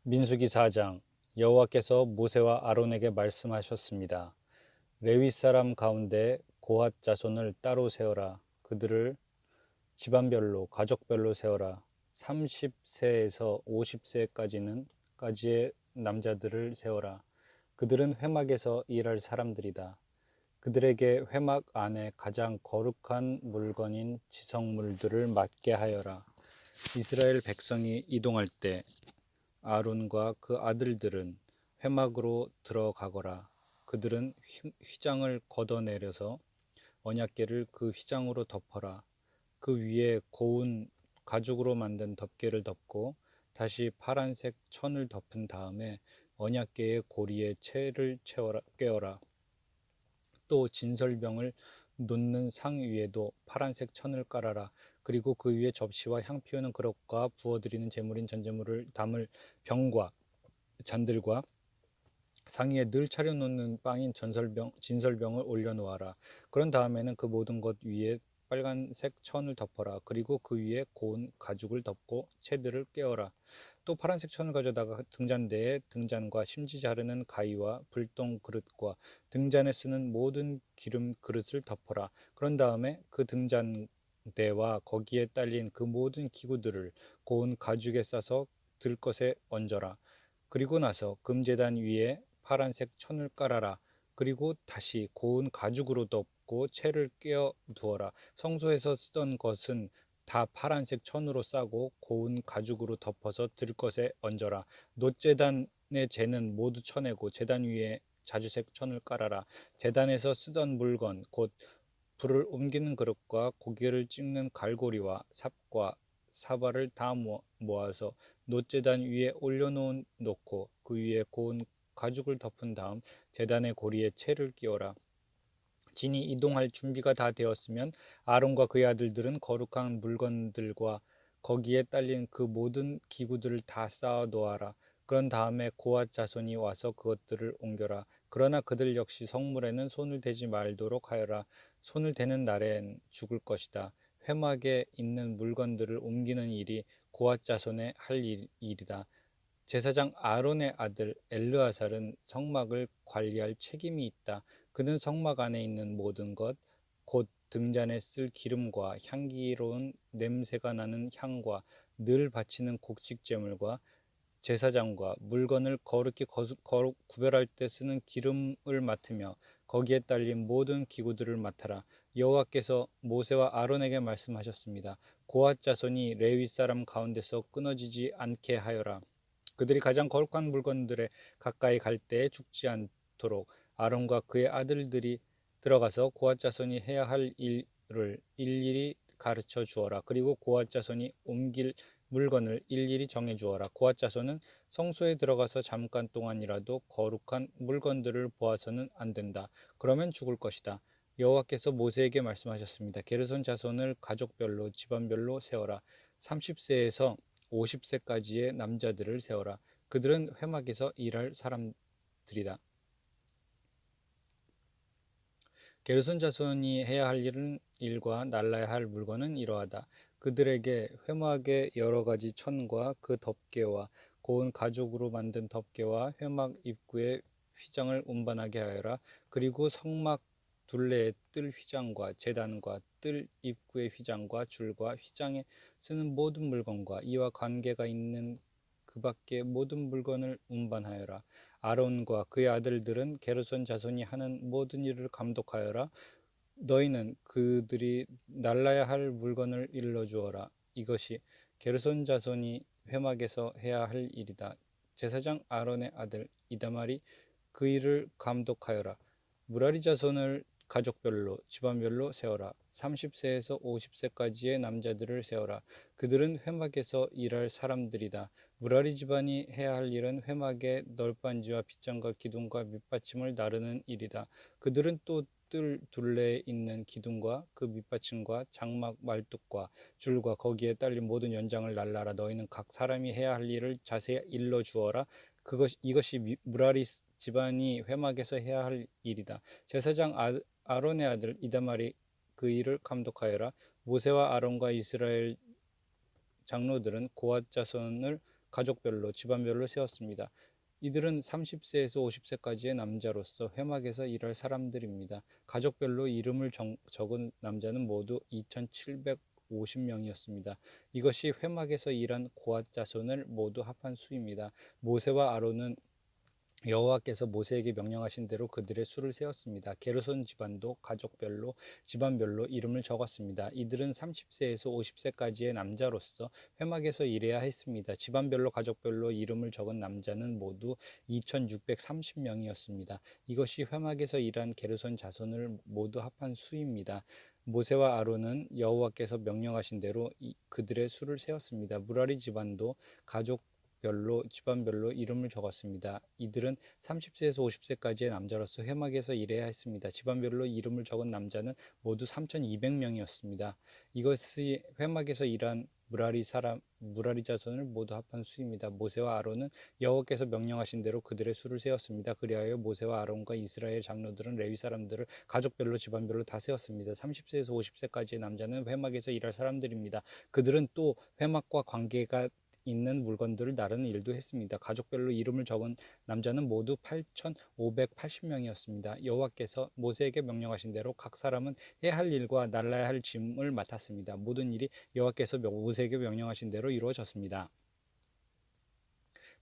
민수기 4장. 여호와께서 모세와 아론에게 말씀하셨습니다. 레위 사람 가운데 고핫 자손을 따로 세워라. 그들을 집안별로 가족별로 세워라. 30세에서 50세까지의 남자들을 세워라. 그들은 회막에서 일할 사람들이다. 그들에게 회막 안에 가장 거룩한 물건인 지성물들을 맡게 하여라. 이스라엘 백성이 이동할 때 아론과 그 아들들은 회막으로 들어가거라. 그들은 휘장을 걷어내려서 언약궤를 그 휘장으로 덮어라. 그 위에 고운 가죽으로 만든 덮개를 덮고 다시 파란색 천을 덮은 다음에 언약궤의 고리에 채를 꿰어라. 또 진설병을 놓는 상 위에도 파란색 천을 깔아라. 그리고 그 위에 접시와 향 피우는 그릇과 부어드리는 제물인 전제물을 담을 병과 잔들과 상위에 늘 차려놓는 빵인 진설병을 올려놓아라. 그런 다음에는 그 모든 것 위에 빨간색 천을 덮어라. 그리고 그 위에 고운 가죽을 덮고 채들을 꿰어라. 또 파란색 천을 가져다가 등잔대에 등잔과 심지 자르는 가위와 불똥 그릇과 등잔에 쓰는 모든 기름 그릇을 덮어라. 그런 다음에 그 등잔대와 거기에 딸린 그 모든 기구들을 고운 가죽에 싸서 들것에 얹어라. 그리고 나서 금제단 위에 파란색 천을 깔아라. 그리고 다시 고운 가죽으로 덮고 채를 끼워 두어라. 성소에서 쓰던 것은 다 파란색 천으로 싸고 고운 가죽으로 덮어서 들것에 얹어라. 놋제단의 재는 모두 쳐내고 제단 위에 자주색 천을 깔아라. 제단에서 쓰던 물건 곧 불을 옮기는 그릇과 고기를 찍는 갈고리와 삽과 사발을 다 모아서 놋제단 위에 올려놓고 그 위에 고운 가죽을 덮은 다음 제단의 고리에 채를 끼워라. 진이 이동할 준비가 다 되었으면 아론과 그의 아들들은 거룩한 물건들과 거기에 딸린 그 모든 기구들을 다 쌓아 놓아라. 그런 다음에 고앗 자손이 와서 그것들을 옮겨라. 그러나 그들 역시 성물에는 손을 대지 말도록 하여라. 손을 대는 날엔 죽을 것이다. 회막에 있는 물건들을 옮기는 일이 고앗 자손의 할 일이다. 제사장 아론의 아들 엘르아살은 성막을 관리할 책임이 있다. 그는 성막 안에 있는 모든 것, 곧 등잔에 쓸 기름과 향기로운 냄새가 나는 향과 늘 바치는 곡식제물과 제사장과 물건을 거룩히 구별할 때 쓰는 기름을 맡으며 거기에 딸린 모든 기구들을 맡아라. 여호와께서 모세와 아론에게 말씀하셨습니다. 고앗 자손이 레위 사람 가운데서 끊어지지 않게 하여라. 그들이 가장 거룩한 물건들에 가까이 갈 때에 죽지 않도록 아론과 그의 아들들이 들어가서 고앗 자손이 해야 할 일을 일일이 가르쳐 주어라. 그리고 고앗 자손이 옮길 물건을 일일이 정해 주어라. 고앗 자손은 성소에 들어가서 잠깐 동안이라도 거룩한 물건들을 보아서는 안 된다. 그러면 죽을 것이다. 여호와께서 모세에게 말씀하셨습니다. 게르손 자손을 가족별로 집안별로 세워라. 30세에서 50세까지의 남자들을 세워라. 그들은 회막에서 일할 사람들이다. 게르손 자손이 해야 할 일과 날라야 할 물건은 이러하다. 그들에게 회막의 여러 가지 천과 그 덮개와 고운 가죽으로 만든 덮개와 회막 입구에 휘장을 운반하게 하여라. 그리고 성막 둘레의 뜰 휘장과 제단과 뜰 입구의 휘장과 줄과 휘장에 쓰는 모든 물건과 이와 관계가 있는 그 밖의 모든 물건을 운반하여라. 아론과 그의 아들들은 게르손 자손이 하는 모든 일을 감독하여라. 너희는 그들이 날라야 할 물건을 일러 주어라. 이것이 게르손 자손이 회막에서 해야 할 일이다. 제사장 아론의 아들 이다말이 그 일을 감독하여라. 무라리 자손을 가족별로 집안별로 세워라. 30세에서 50세까지의 남자들을 세워라. 그들은 회막에서 일할 사람들이다. 무라리 집안이 해야 할 일은 회막의 널빤지와 빗장과 기둥과 밑받침을 나르는 일이다. 그들은 또 뜰 둘레에 있는 기둥과 그 밑받침과 장막 말뚝과 줄과 거기에 딸린 모든 연장을 날라라. 너희는 각 사람이 해야 할 일을 자세히 일러 주어라. 이것이 무라리 집안이 회막에서 해야 할 일이다. 제사장 아론의 아들 이다말이 그 일을 감독하여라. 모세와 아론과 이스라엘 장로들은 고앗 자손을 가족별로 집안별로 세웠습니다. 이들은 30세에서 50세까지의 남자로서 회막에서 일할 사람들입니다. 가족별로 이름을 적은 남자는 모두 2,750명이었습니다. 이것이 회막에서 일한 고앗 자손을 모두 합한 수입니다. 모세와 아론은 여호와께서 모세에게 명령하신 대로 그들의 수를 세웠습니다. 게르손 집안도 가족별로 집안별로 이름을 적었습니다. 이들은 30세에서 50세까지의 남자로서 회막에서 일해야 했습니다. 집안별로 가족별로 이름을 적은 남자는 모두 2,630명이었습니다. 이것이 회막에서 일한 게르손 자손을 모두 합한 수입니다. 모세와 아론은 여호와께서 명령하신 대로 그들의 수를 세웠습니다. 무라리 집안도 가족 집안별로 이름을 적었습니다. 이들은 30세에서 50세까지의 남자로서 회막에서 일해야 했습니다. 집안별로 이름을 적은 남자는 모두 3,200명이었습니다. 이것이 회막에서 일한 무라리 자손을 모두 합한 수입니다. 모세와 아론은 여호와께서 명령하신 대로 그들의 수를 세웠습니다. 그리하여 모세와 아론과 이스라엘 장로들은 레위 사람들을 가족별로 집안별로 다 세웠습니다. 30세에서 50세까지의 남자는 회막에서 일할 사람들입니다. 그들은 또 회막과 관계가 있는 물건들을 나르는 일도 했습니다. 가족별로 이름을 적은 남자는 모두 8,580명이었습니다. 여호와께서 모세에게 명령하신 대로 각 사람은 해야 할 일과 날라야 할 짐을 맡았습니다. 모든 일이 여호와께서 모세에게 명령하신 대로 이루어졌습니다.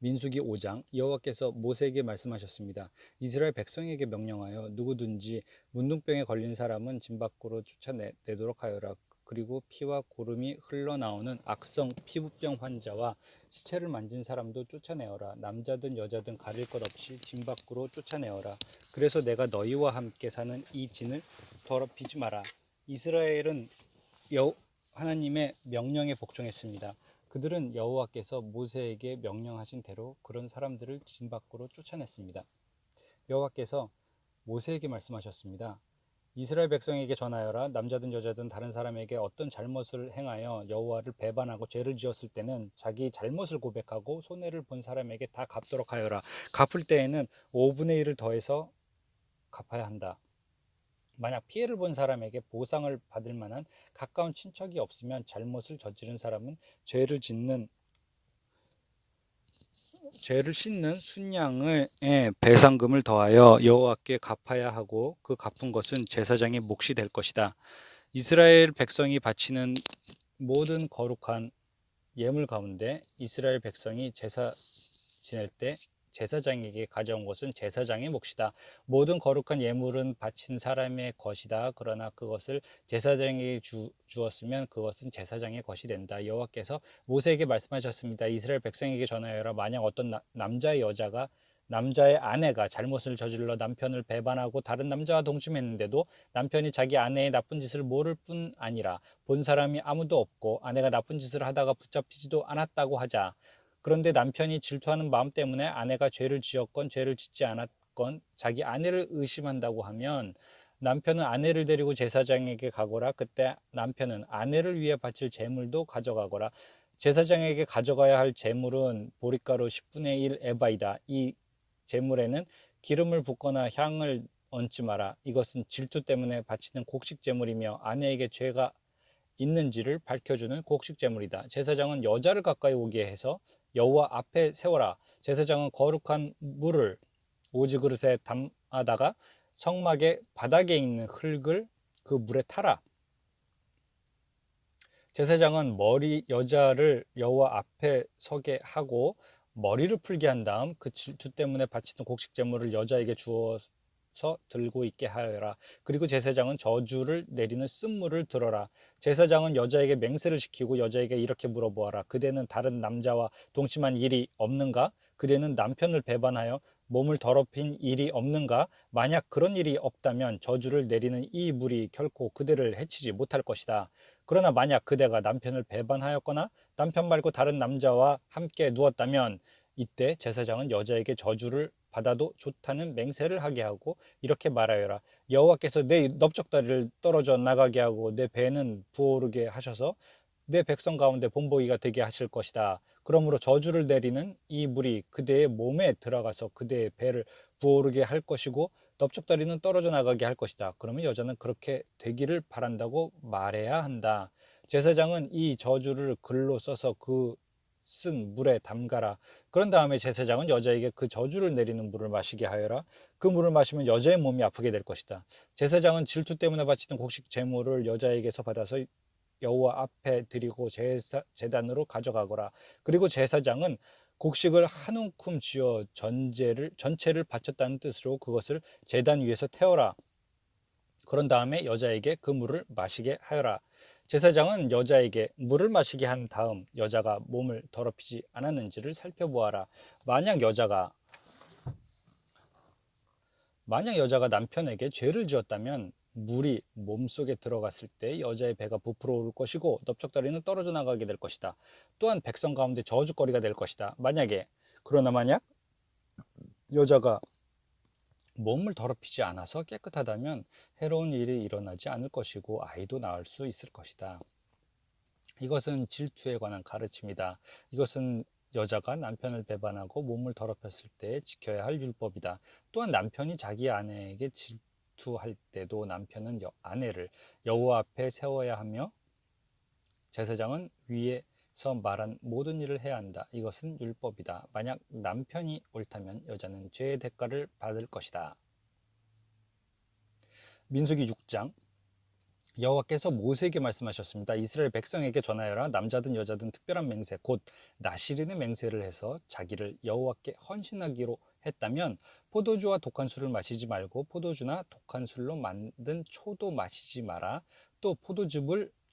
민수기 5장 여호와께서 모세에게 말씀하셨습니다. 이스라엘 백성에게 명령하여 누구든지 문둥병에 걸린 사람은 진 밖으로 쫓아내도록 하여라. 그리고 피와 고름이 흘러나오는 악성 피부병 환자와 시체를 만진 사람도 쫓아내어라. 남자든 여자든 가릴 것 없이 진 밖으로 쫓아내어라. 그래서 내가 너희와 함께 사는 이 진을 더럽히지 마라. 이스라엘은 하나님의 명령에 복종했습니다. 그들은 여호와께서 모세에게 명령하신 대로 그런 사람들을 진 밖으로 쫓아냈습니다. 여호와께서 모세에게 말씀하셨습니다. 이스라엘 백성에게 전하여라. 남자든 여자든 다른 사람에게 어떤 잘못을 행하여 여호와를 배반하고 죄를 지었을 때는 자기 잘못을 고백하고 손해를 본 사람에게 다 갚도록 하여라. 갚을 때에는 5분의 1을 더해서 갚아야 한다. 만약 피해를 본 사람에게 보상을 받을 만한 가까운 친척이 없으면 잘못을 저지른 사람은 죄를 씻는 순양의 배상금을 더하여 여호와께 갚아야 하고 그 갚은 것은 제사장의 몫이 될 것이다. 이스라엘 백성이 바치는 모든 거룩한 예물 가운데 이스라엘 백성이 제사 지낼 때 제사장에게 가져온 것은 제사장의 몫이다. 모든 거룩한 예물은 바친 사람의 것이다. 그러나 그것을 제사장에게 주었으면 그것은 제사장의 것이 된다. 여호와께서 모세에게 말씀하셨습니다. 이스라엘 백성에게 전하여라. 만약 어떤 남자의 아내가 잘못을 저질러 남편을 배반하고 다른 남자와 동침했는데도 남편이 자기 아내의 나쁜 짓을 모를 뿐 아니라 본 사람이 아무도 없고 아내가 나쁜 짓을 하다가 붙잡히지도 않았다고 하자. 그런데 남편이 질투하는 마음 때문에 아내가 죄를 지었건 죄를 짓지 않았건 자기 아내를 의심한다고 하면 남편은 아내를 데리고 제사장에게 가거라. 그때 남편은 아내를 위해 바칠 제물도 가져가거라. 제사장에게 가져가야 할 제물은 보리가루 10분의 1 에바이다. 이 제물에는 기름을 붓거나 향을 얹지 마라. 이것은 질투 때문에 바치는 곡식 제물이며 아내에게 죄가 있는지를 밝혀주는 곡식 제물이다. 제사장은 여자를 가까이 오게 해서 여호와 앞에 세워라. 제사장은 거룩한 물을 오지 그릇에 담아다가 성막의 바닥에 있는 흙을 그 물에 타라. 제사장은 여자를 여호와 앞에 서게 하고 머리를 풀게 한 다음 그 질투 때문에 바치던 곡식 제물을 여자에게 주어서 들고 있게 하여라. 그리고 제사장은 저주를 내리는 쓴물을 들어라. 제사장은 여자에게 맹세를 시키고 여자에게 이렇게 물어보아라. 그대는 다른 남자와 동침한 일이 없는가? 그대는 남편을 배반하여 몸을 더럽힌 일이 없는가? 만약 그런 일이 없다면 저주를 내리는 이 물이 결코 그대를 해치지 못할 것이다. 그러나 만약 그대가 남편을 배반하였거나 남편 말고 다른 남자와 함께 누웠다면 이때 제사장은 여자에게 저주를 받아도 좋다는 맹세를 하게 하고 이렇게 말하여라. 여호와께서 내 넓적다리를 떨어져 나가게 하고 내 배는 부어오르게 하셔서 내 백성 가운데 본보기가 되게 하실 것이다. 그러므로 저주를 내리는 이 물이 그대의 몸에 들어가서 그대의 배를 부어오르게 할 것이고 넓적다리는 떨어져 나가게 할 것이다. 그러면 여자는 그렇게 되기를 바란다고 말해야 한다. 제사장은 이 저주를 글로 써서 그 쓴 물에 담가라. 그런 다음에 제사장은 여자에게 그 저주를 내리는 물을 마시게 하여라. 그 물을 마시면 여자의 몸이 아프게 될 것이다. 제사장은 질투 때문에 바치던 곡식 제물을 여자에게서 받아서 여호와 앞에 드리고 제단으로 가져가거라. 그리고 제사장은 곡식을 한 움큼 쥐어 전체를 바쳤다는 뜻으로 그것을 제단 위에서 태워라. 그런 다음에 여자에게 그 물을 마시게 하여라. 제사장은 여자에게 물을 마시게 한 다음 여자가 몸을 더럽히지 않았는지를 살펴보아라. 만약 여자가 만약 여자가 남편에게 죄를 지었다면 물이 몸속에 들어갔을 때 여자의 배가 부풀어 오를 것이고 넓적다리는 떨어져 나가게 될 것이다. 또한 백성 가운데 저주거리가 될 것이다. 그러나 만약 여자가 몸을 더럽히지 않아서 깨끗하다면 해로운 일이 일어나지 않을 것이고 아이도 낳을 수 있을 것이다. 이것은 질투에 관한 가르침이다. 이것은 여자가 남편을 배반하고 몸을 더럽혔을 때 지켜야 할 율법이다. 또한 남편이 자기 아내에게 질투할 때도 남편은 아내를 여호와 앞에 세워야 하며 제사장은 위에서 말한 모든 일을 해야 한다. 이것은 율법이다. 만약 남편이 옳다면 여자는 죄의 대가를 받을 것이다. 민수기 6장. 여호와께서 모세에게 말씀하셨습니다. 이스라엘 백성에게 전하여라. 남자든 여자든 특별한 맹세 곧 나시린의 맹세를 해서 자기를 여호와께 헌신하기로 했다면 포도주와 독한 술을 마시지 말고 포도주나 독한 술로 만든 초도 마시지 마라. 또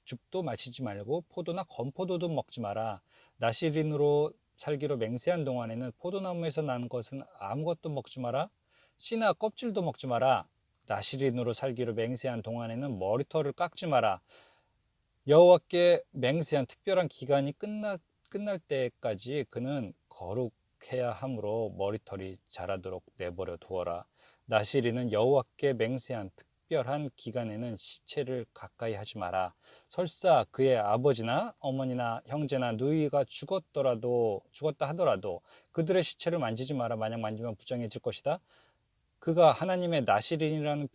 줍도 마시지 말고 포도나 건포도도 먹지 마라. 나시린으로 살기로 맹세한 동안에는 포도나무에서 난 것은 아무것도 먹지 마라. 씨나 껍질도 먹지 마라. 나시린으로 살기로 맹세한 동안에는 머리털을 깎지 마라. 여호와께 맹세한 특별한 기간이 끝날 때까지 그는 거룩해야 하므로 머리털이 자라도록 내버려 두어라. 나시린은 여호와께 맹세한 특별한 기간에는 시체를 가까이 하지 마라. 설사 그의 아버지나 어머니나 형제나 누이가 죽었다 하더라도 그들의 시체를 만지지 마라. 만약 만지면 부정해질 것이다. 그가 하나님의 나시린이라는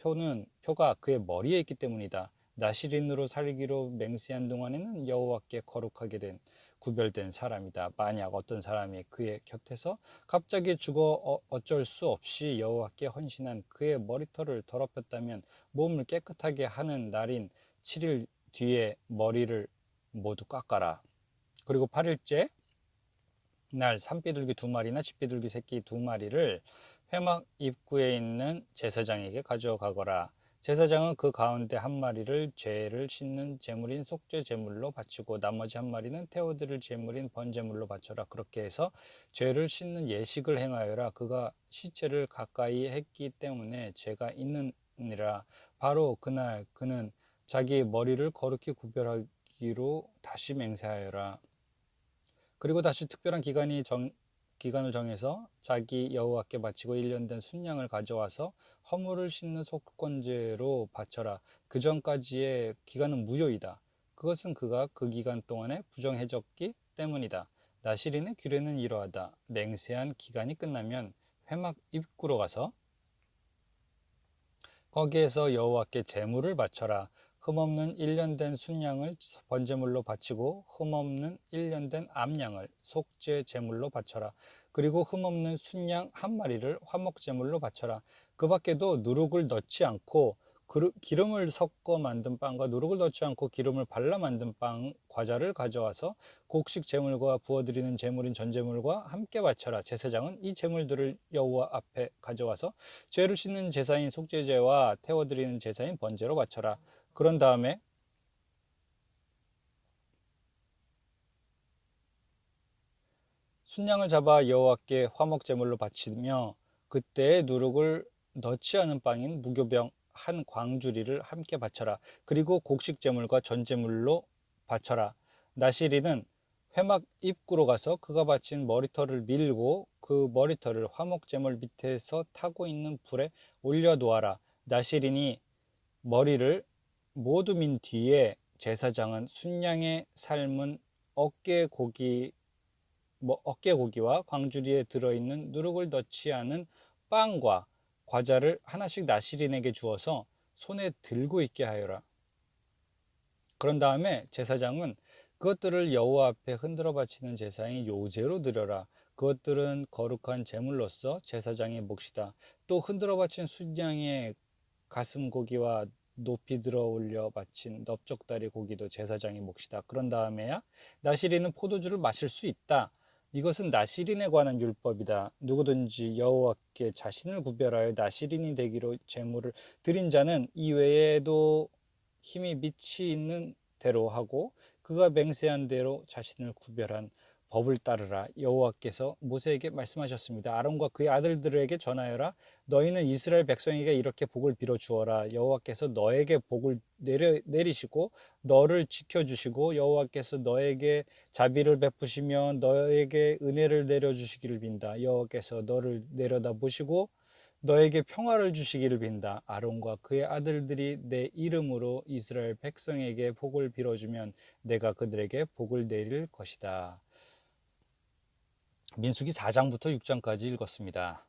표가 그의 머리에 있기 때문이다. 나시린으로 살기로 맹세한 동안에는 여호와께 거룩하게 된 구별된 사람이다. 만약 어떤 사람이 그의 곁에서 갑자기 죽어 어쩔 수 없이 여호와께 헌신한 그의 머리털을 더럽혔다면 몸을 깨끗하게 하는 날인 7일 뒤에 머리를 모두 깎아라. 그리고 8일째 날 산비둘기 2마리나 집비둘기 새끼 2마리를 회막 입구에 있는 제사장에게 가져가거라. 제사장은 그 가운데 1마리를 죄를 씻는 제물인 속죄 제물로 바치고 나머지 1마리는 태워드릴 제물인 번제물로 바쳐라. 그렇게 해서 죄를 씻는 예식을 행하여라. 그가 시체를 가까이 했기 때문에 죄가 있느니라. 바로 그날 그는 자기 머리를 거룩히 구별하기로 다시 맹세하여라. 그리고 다시 특별한 기간을 정해서 자기 여호와께 바치고 1년 된 순양을 가져와서 허물을 씻는 속건제로 바쳐라. 그 전까지의 기간은 무효이다. 그것은 그가 그 기간 동안에 부정해졌기 때문이다. 나시린의 규례는 이러하다. 맹세한 기간이 끝나면 회막 입구로 가서 거기에서 여호와께 제물을 바쳐라. 흠없는 1년 된 순양을 번제물로 바치고 흠없는 1년 된 암양을 속죄 제물로 바쳐라. 그리고 흠없는 순양 1마리를 화목 제물로 바쳐라. 그 밖에도 누룩을 넣지 않고 기름을 섞어 만든 빵과 누룩을 넣지 않고 기름을 발라 만든 빵 과자를 가져와서 곡식 제물과 부어드리는 제물인 전제물과 함께 바쳐라. 제사장은 이 제물들을 여호와 앞에 가져와서 죄를 씻는 제사인 속죄제와 태워드리는 제사인 번제로 바쳐라. 그런 다음에 순양을 잡아 여호와께 화목 제물로 바치며 그때에 누룩을 넣지 않은 빵인 무교병 1광주리를 함께 바쳐라. 그리고 곡식 제물과 전 제물로 바쳐라. 나시린은 회막 입구로 가서 그가 바친 머리털을 밀고 그 머리털을 화목 제물 밑에서 타고 있는 불에 올려 놓아라. 나시린이 머리를 모두 민 뒤에 제사장은 순양의 삶은 어깨고기와 광주리에 들어있는 누룩을 넣지 않은 빵과 과자를 하나씩 나시린에게 주어서 손에 들고 있게 하여라. 그런 다음에 제사장은 그것들을 여호와 앞에 흔들어 바치는 제사인 요제로 드려라. 그것들은 거룩한 제물로서 제사장의 몫이다. 또 흔들어 바친 순양의 가슴 고기와 높이 들어 올려 바친 넓적다리 고기도 제사장의 몫이다. 그런 다음에야 나시린은 포도주를 마실 수 있다. 이것은 나시린에 관한 율법이다. 누구든지 여호와께 자신을 구별하여 나시린이 되기로 제물을 드린 자는 이 외에도 힘이 미치 있는 대로 하고 그가 맹세한 대로 자신을 구별한 법을 따르라. 여호와께서 모세에게 말씀하셨습니다. 아론과 그의 아들들에게 전하여라. 너희는 이스라엘 백성에게 이렇게 복을 빌어 주어라. 여호와께서 너에게 복을 내리시고 너를 지켜주시고 여호와께서 너에게 자비를 베푸시며 너에게 은혜를 내려주시기를 빈다. 여호와께서 너를 내려다 보시고 너에게 평화를 주시기를 빈다. 아론과 그의 아들들이 내 이름으로 이스라엘 백성에게 복을 빌어주면 내가 그들에게 복을 내릴 것이다. 민수기 4장부터 6장까지 읽었습니다.